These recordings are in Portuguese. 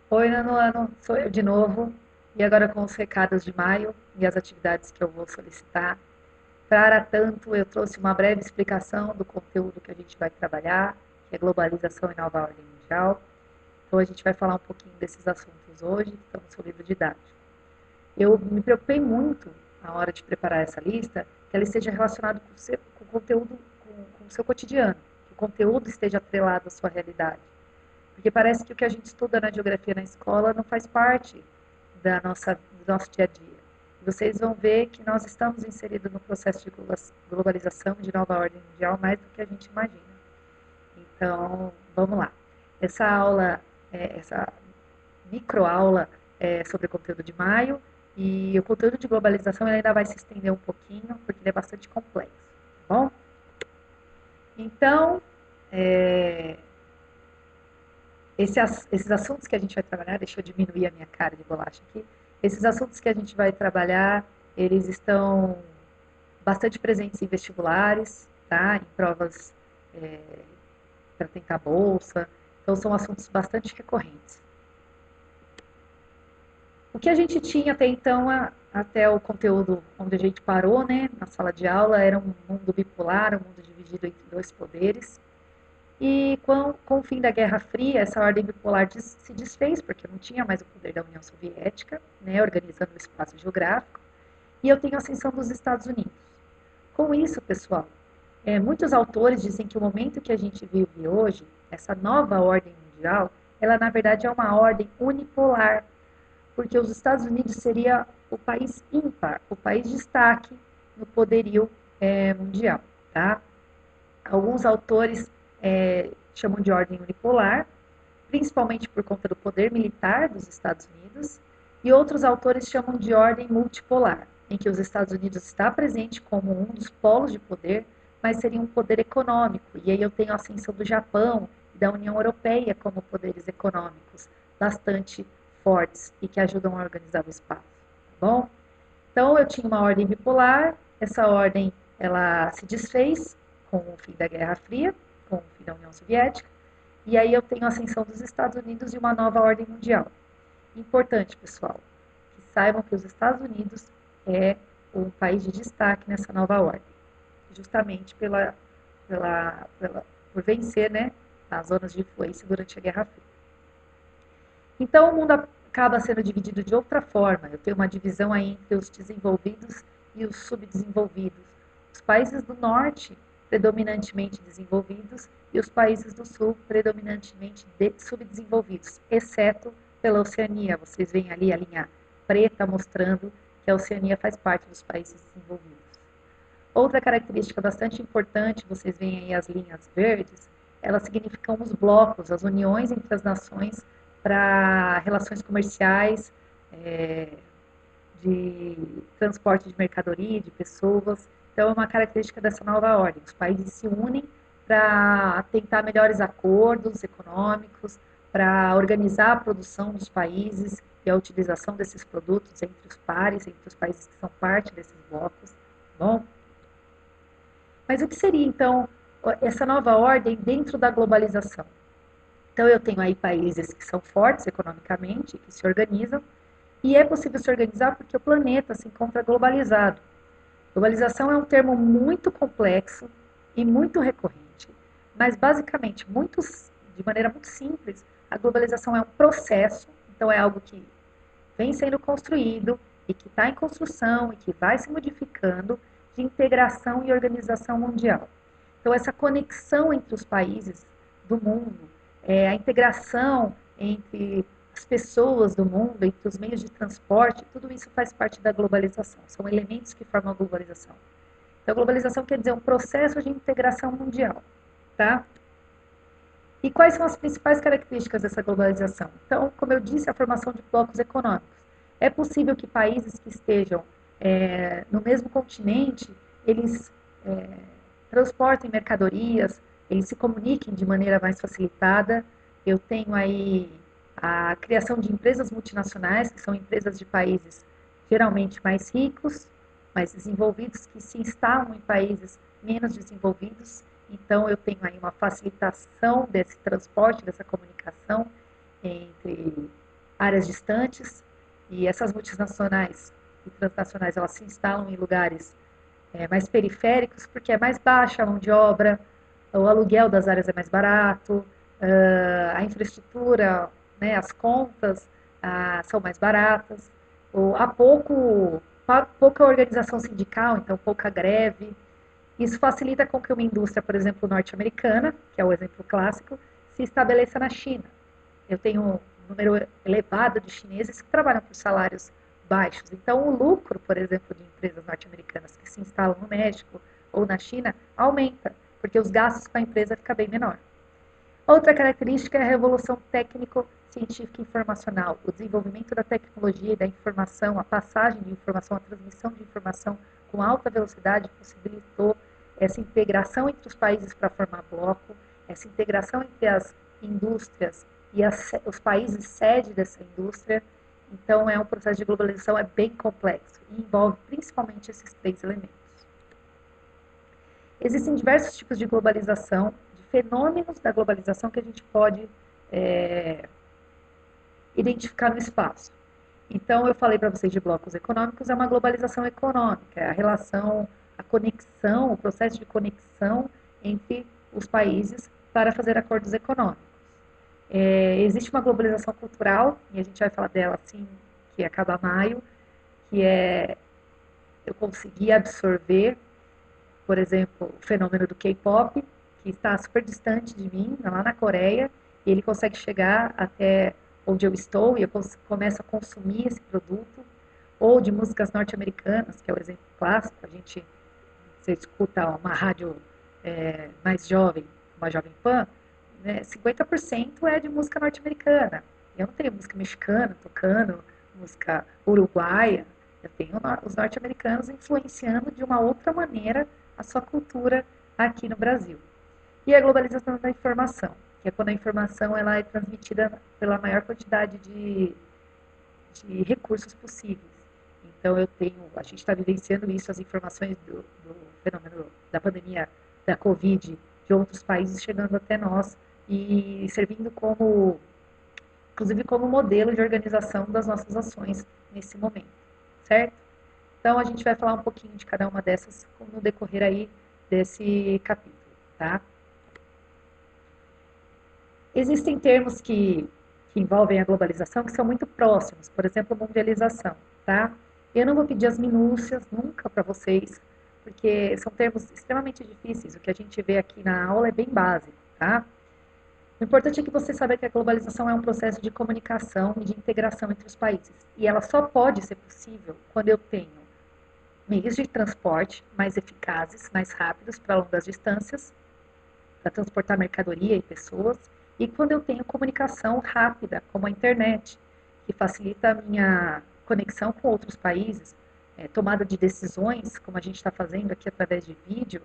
Oi, Nanoano, sou eu de novo. E agora com os recados de maio e as atividades que eu vou solicitar. Para tanto, eu trouxe uma breve explicação do conteúdo que a gente vai trabalhar, que é globalização e nova ordem mundial. Então, a gente vai falar um pouquinho desses assuntos hoje, que estão no seu livro didático. Eu me preocupei muito, na hora de preparar essa lista, que ela esteja relacionada com o conteúdo, com o seu cotidiano, que o conteúdo esteja atrelado à sua realidade. Porque parece que o que a gente estuda na geografia na escola não faz parte do nosso dia a dia. Vocês vão ver que nós estamos inseridos no processo de globalização, de nova ordem mundial, mais do que a gente imagina. Então, vamos lá. Essa aula, essa microaula é sobre o conteúdo de maio, e o conteúdo de globalização ainda vai se estender um pouquinho, porque ele é bastante complexo, tá bom? Então, é, esses assuntos que a gente vai trabalhar, deixa eu diminuir a minha cara de bolacha aqui, esses assuntos que a gente vai trabalhar, eles estão bastante presentes em vestibulares, tá? Em provas é, para tentar bolsa, então são assuntos bastante recorrentes. O que a gente tinha até então, até o conteúdo onde a gente parou, né, na sala de aula, era um mundo bipolar, um mundo dividido entre dois poderes. E com o fim da Guerra Fria, essa ordem bipolar se desfez, porque não tinha mais o poder da União Soviética, né, organizando o espaço geográfico, e eu tenho a ascensão dos Estados Unidos. Com isso, pessoal, muitos autores dizem que o momento que a gente vive hoje, essa nova ordem mundial, ela na verdade é uma ordem unipolar, porque os Estados Unidos seria o país ímpar, o país de destaque no poderio mundial. Tá? Alguns autores chamam de ordem unipolar, principalmente por conta do poder militar dos Estados Unidos, e outros autores chamam de ordem multipolar, em que os Estados Unidos está presente como um dos polos de poder, mas seria um poder econômico. E aí eu tenho a ascensão do Japão e da União Europeia como poderes econômicos bastante fortes e que ajudam a organizar o espaço. Tá bom? Então eu tinha uma ordem bipolar, essa ordem ela se desfez com o fim da Guerra Fria, com o fim da União Soviética, e aí eu tenho a ascensão dos Estados Unidos e uma nova ordem mundial. Importante, pessoal, que saibam que os Estados Unidos é um país de destaque nessa nova ordem, justamente por vencer, né, as zonas de influência durante a Guerra Fria. Então, o mundo acaba sendo dividido de outra forma. Eu tenho uma divisão aí entre os desenvolvidos e os subdesenvolvidos. Os países do norte, predominantemente desenvolvidos, e os países do sul, predominantemente subdesenvolvidos, exceto pela Oceania. Vocês veem ali a linha preta mostrando que a Oceania faz parte dos países desenvolvidos. Outra característica bastante importante, vocês veem aí as linhas verdes, elas significam os blocos, as uniões entre as nações para relações comerciais, é, de transporte de mercadoria, de pessoas. Então, é uma característica dessa nova ordem. Os países se unem para tentar melhores acordos econômicos, para organizar a produção dos países e a utilização desses produtos entre os pares, entre os países que são parte desses blocos. Bom, mas o que seria, então, essa nova ordem dentro da globalização? Então, eu tenho aí países que são fortes economicamente, que se organizam, e é possível se organizar porque o planeta se encontra globalizado. Globalização é um termo muito complexo e muito recorrente, mas basicamente, de maneira muito simples, a globalização é um processo, então é algo que vem sendo construído e que está em construção e que vai se modificando de integração e organização mundial. Então, essa conexão entre os países do mundo, a integração entre as pessoas do mundo, entre os meios de transporte, tudo isso faz parte da globalização, são elementos que formam a globalização. Então, a globalização quer dizer um processo de integração mundial, tá? E quais são as principais características dessa globalização? Então, como eu disse, a formação de blocos econômicos. É possível que países que estejam no mesmo continente, eles transportem mercadorias, eles se comuniquem de maneira mais facilitada. Eu tenho aí a criação de empresas multinacionais, que são empresas de países geralmente mais ricos, mais desenvolvidos, que se instalam em países menos desenvolvidos. Então, eu tenho aí uma facilitação desse transporte, dessa comunicação entre, entre os países. áreas distantes, e essas multinacionais e transnacionais, elas se instalam em lugares mais periféricos, porque é mais baixa a mão de obra, o aluguel das áreas é mais barato, a infraestrutura, né, as contas são mais baratas, há pouca organização sindical, então pouca greve. Isso facilita com que uma indústria, por exemplo, norte-americana, que é o exemplo clássico, se estabeleça na China. Eu tenho um número elevado de chineses que trabalham por salários baixos. Então, o lucro, por exemplo, de empresas norte-americanas que se instalam no México ou na China aumenta, porque os gastos com a empresa ficam bem menor. Outra característica é a revolução técnico-científica informacional, o desenvolvimento da tecnologia e da informação, a passagem de informação, a transmissão de informação com alta velocidade possibilitou essa integração entre os países para formar bloco, essa integração entre as indústrias e os países sede dessa indústria. Então, é um processo de globalização bem complexo e envolve principalmente esses 3 elementos. Existem diversos tipos de globalização, de fenômenos da globalização que a gente pode identificar no espaço. Então, eu falei para vocês de blocos econômicos, é uma globalização econômica, é a relação, a conexão, o processo de conexão entre os países para fazer acordos econômicos. Existe uma globalização cultural, e a gente vai falar dela assim, que acaba maio, que é eu conseguir absorver, por exemplo, o fenômeno do K-pop, que está super distante de mim, lá na Coreia, e ele consegue chegar até onde eu estou, e eu começo a consumir esse produto, ou de músicas norte-americanas, que é o exemplo clássico, você escuta uma rádio mais jovem, uma Jovem Pan, né, 50% é de música norte-americana. Eu não tenho música mexicana tocando, música uruguaia, eu tenho os norte-americanos influenciando de uma outra maneira a sua cultura aqui no Brasil. E a globalização da informação, que é quando a informação ela é transmitida pela maior quantidade de recursos possíveis. Então, a gente está vivenciando isso, as informações do fenômeno da pandemia da Covid de outros países chegando até nós e servindo inclusive como modelo de organização das nossas ações nesse momento, certo? Então, a gente vai falar um pouquinho de cada uma dessas no decorrer aí desse capítulo, tá? Existem termos que envolvem a globalização que são muito próximos, por exemplo, mundialização, tá? Eu não vou pedir as minúcias nunca para vocês, porque são termos extremamente difíceis, o que a gente vê aqui na aula é bem básico, tá? O importante é que você saiba que a globalização é um processo de comunicação e de integração entre os países, e ela só pode ser possível quando eu tenho meios de transporte mais eficazes, mais rápidos para longas distâncias, para transportar mercadoria e pessoas, e quando eu tenho comunicação rápida, como a internet, que facilita a minha conexão com outros países, tomada de decisões, como a gente está fazendo aqui através de vídeo.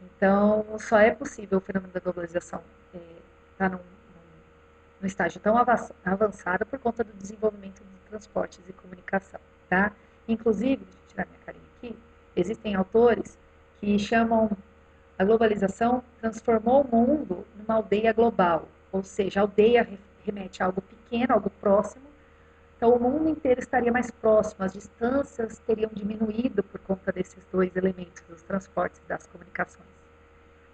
Então, só é possível o fenômeno da globalização estar num estágio tão avançado por conta do desenvolvimento de transportes e comunicação, tá? Inclusive, deixa eu tirar minha carinha aqui, existem autores que chamam a globalização transformou o mundo numa aldeia global, ou seja, a aldeia remete a algo pequeno, algo próximo, então o mundo inteiro estaria mais próximo, as distâncias teriam diminuído por conta desses 2 elementos, dos transportes e das comunicações.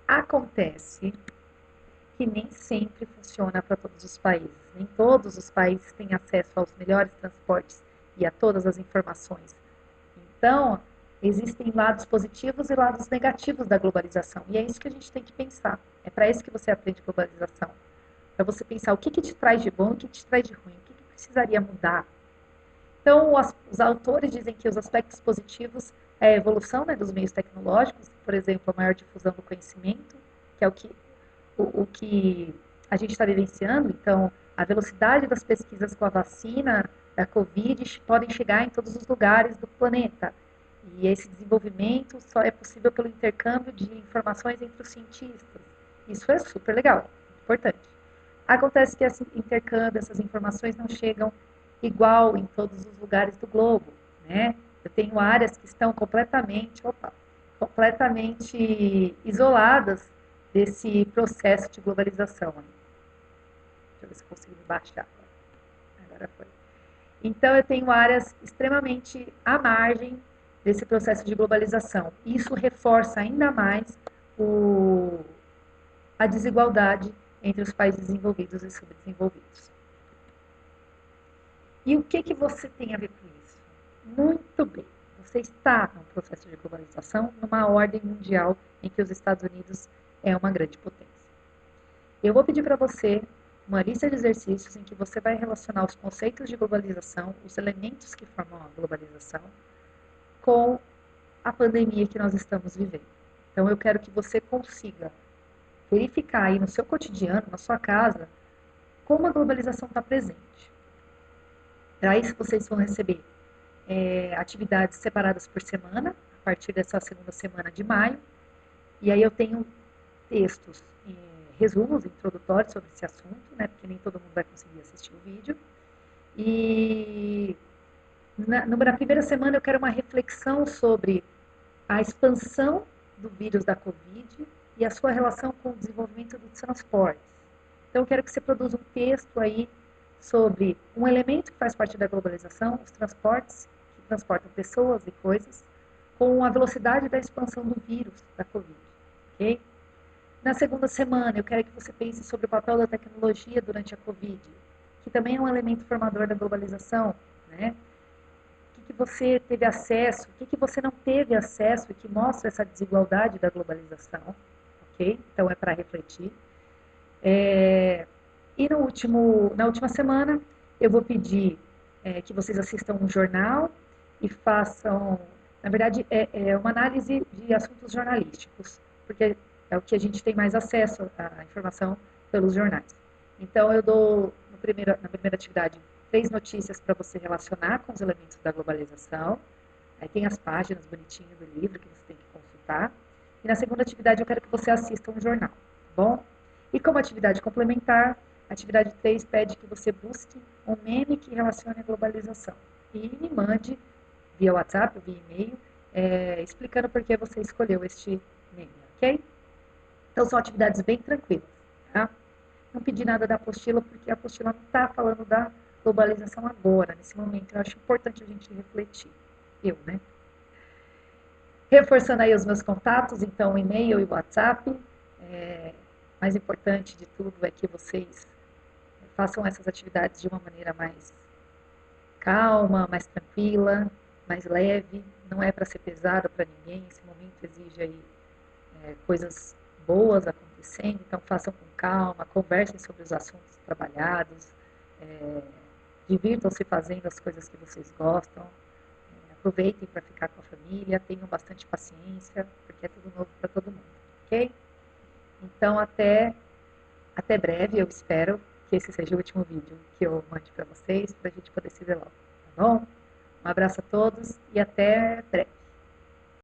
Acontece que nem sempre funciona para todos os países, nem todos os países têm acesso aos melhores transportes e a todas as informações. Então, existem lados positivos e lados negativos da globalização. E é isso que a gente tem que pensar. É para isso que você aprende globalização. Para você pensar o que te traz de bom e o que te traz de ruim. O que precisaria mudar. Então, os autores dizem que os aspectos positivos é a evolução, né, dos meios tecnológicos, por exemplo, a maior difusão do conhecimento, que é o que a gente está vivenciando. Então, a velocidade das pesquisas com a vacina da Covid podem chegar em todos os lugares do planeta. E esse desenvolvimento só é possível pelo intercâmbio de informações entre os cientistas. Isso é super legal, importante. Acontece que esse intercâmbio, essas informações não chegam igual em todos os lugares do globo, né? Eu tenho áreas que estão completamente isoladas desse processo de globalização. Deixa eu ver se consigo baixar. Agora foi. Então, eu tenho áreas extremamente à margem desse processo de globalização. Isso reforça ainda mais a desigualdade entre os países desenvolvidos e subdesenvolvidos. E o que você tem a ver com isso? Muito bem. Você está num processo de globalização, numa ordem mundial em que os Estados Unidos é uma grande potência. Eu vou pedir para você uma lista de exercícios em que você vai relacionar os conceitos de globalização, os elementos que formam a globalização, com a pandemia que nós estamos vivendo. Então, eu quero que você consiga verificar aí no seu cotidiano, na sua casa, como a globalização está presente. Para isso, vocês vão receber atividades separadas por semana, a partir dessa segunda semana de maio. E aí eu tenho textos, resumos introdutórios sobre esse assunto, né, porque nem todo mundo vai conseguir assistir o vídeo. E na primeira semana eu quero uma reflexão sobre a expansão do vírus da Covid e a sua relação com o desenvolvimento dos transportes. Então eu quero que você produza um texto aí sobre um elemento que faz parte da globalização, os transportes, que transportam pessoas e coisas, com a velocidade da expansão do vírus da Covid, ok? Na segunda semana, eu quero que você pense sobre o papel da tecnologia durante a Covid, que também é um elemento formador da globalização, né? O que você teve acesso, o que você não teve acesso e que mostra essa desigualdade da globalização, ok? Então, é para refletir. E na última semana, eu vou pedir que vocês assistam um jornal e façam, na verdade, é uma análise de assuntos jornalísticos, porque é o que a gente tem mais acesso à informação pelos jornais. Então, eu dou, na primeira atividade, 3 notícias para você relacionar com os elementos da globalização. Aí tem as páginas bonitinhas do livro que você tem que consultar. E na segunda atividade, eu quero que você assista um jornal, tá bom? E como atividade complementar, a atividade 3 pede que você busque um meme que relacione a globalização. E me mande via WhatsApp, via e-mail, explicando por que você escolheu este meme, ok? Então, são atividades bem tranquilas, tá? Não pedi nada da apostila, porque a apostila não está falando da globalização agora, nesse momento. Eu acho importante a gente refletir. Né? Reforçando aí os meus contatos, então, e-mail e WhatsApp. Mais importante de tudo é que vocês façam essas atividades de uma maneira mais calma, mais tranquila, mais leve. Não é para ser pesado para ninguém. Esse momento exige aí coisas boas acontecendo, então façam com calma, conversem sobre os assuntos trabalhados, divirtam-se fazendo as coisas que vocês gostam, aproveitem para ficar com a família, tenham bastante paciência, porque é tudo novo para todo mundo, ok? Então, até breve, eu espero que esse seja o último vídeo que eu mande para vocês, para a gente poder se ver logo, tá bom? Um abraço a todos e até breve.